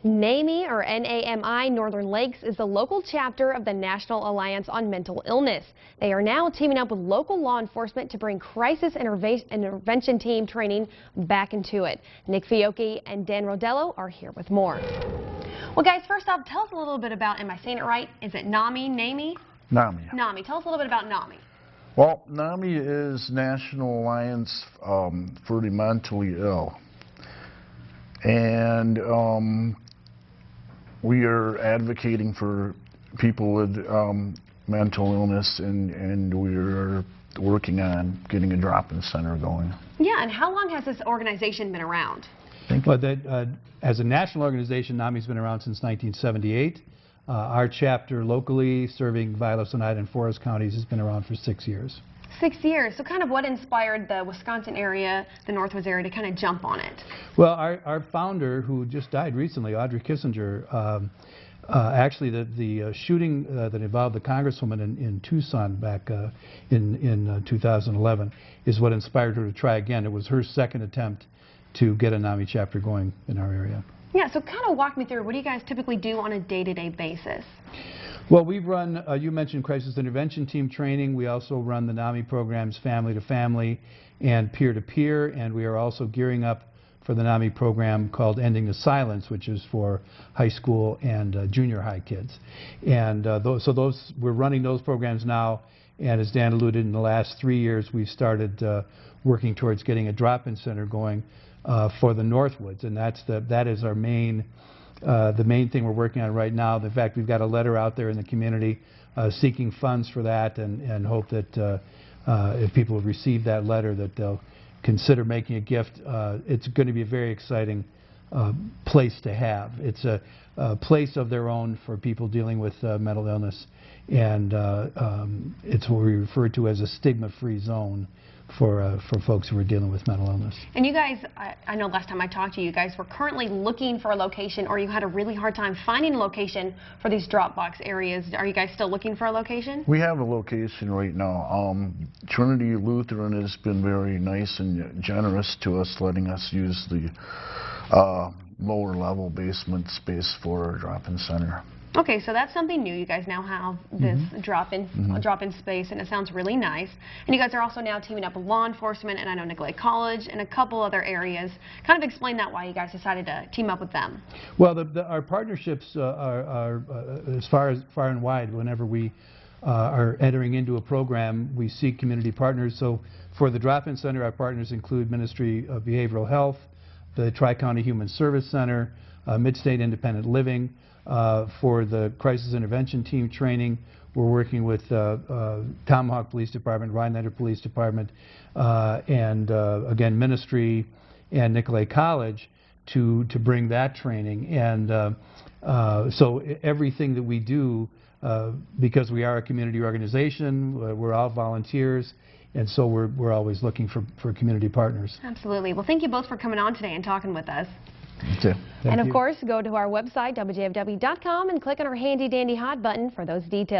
NAMI, or NAMI, Northern Lakes, is the local chapter of the National Alliance on Mental Illness. They are now teaming up with local law enforcement to bring crisis intervention team training back into it. Nick Fiocchi and Dan Rodello are here with more. Well, guys, first off, tell us a little bit about, am I saying it right? Is it NAMI, NAMI? NAMI. NAMI. Tell us a little bit about NAMI. Well, NAMI is National Alliance for the Mentally Ill. And we are advocating for people with mental illness, and we're working on getting a drop-in center going. Yeah, and how long has this organization been around? Well, as a national organization, NAMI's been around since 1978. Our chapter locally, serving Vilas, Oneida, and Forest counties, has been around for 6 years. 6 years. So kind of what inspired the Wisconsin area, the Northwoods area, to kind of jump on it? Well, our founder, who just died recently, Audrey Kissinger, actually the shooting that involved the congresswoman in Tucson back in 2011 is what inspired her to try again. It was her second attempt to get a NAMI chapter going in our area. Yeah, so kind of walk me through, what do you guys typically do on a day-to-day basis? Well, we've run, you mentioned crisis intervention team training. We also run the NAMI programs family to family and peer to peer, and we are also gearing up for the NAMI program called Ending the Silence, which is for high school and junior high kids. And we're running those programs now, and as Dan alluded, in the last 3 years we've started working towards getting a drop-in center going for the Northwoods, and that is our main the main thing we're working on right now. In fact, we've got a letter out there in the community seeking funds for that, and hope that if people have received that letter, that they'll consider making a gift. It's going to be a very exciting place to have. It's a place of their own for people dealing with mental illness, and it's what we refer to as a stigma-free zone for folks who are dealing with mental illness. And you guys, I know last time I talked to you, you guys were currently looking for a location, or you had a really hard time finding a location for these drop box areas. Are you guys still looking for a location? We have a location right now. Trinity Lutheran has been very nice and generous to us, letting us use the lower level basement space for our drop-in center. Okay, so that's something new. You guys now have this drop-in space, and it sounds really nice. And you guys are also now teaming up with law enforcement, and I know Nicolay College and a couple other areas. Kind of explain that, why you guys decided to team up with them. Well, our partnerships are as far and wide. Whenever we are entering into a program, we seek community partners. So for the drop-in center, our partners include Ministry of Behavioral Health, the Tri-County Human Service Center, Mid-State Independent Living. For the crisis intervention team training, we're working with Tomahawk Police Department, Rhinelander Police Department, and again, Ministry and Nicolay College to bring that training. And so everything that we do, because we are a community organization, we're all volunteers, and so we're always looking for community partners. Absolutely. Well, thank you both for coming on today and talking with us. Okay. And of course, go to our website, WJFW.com, and click on our handy dandy hot button for those details.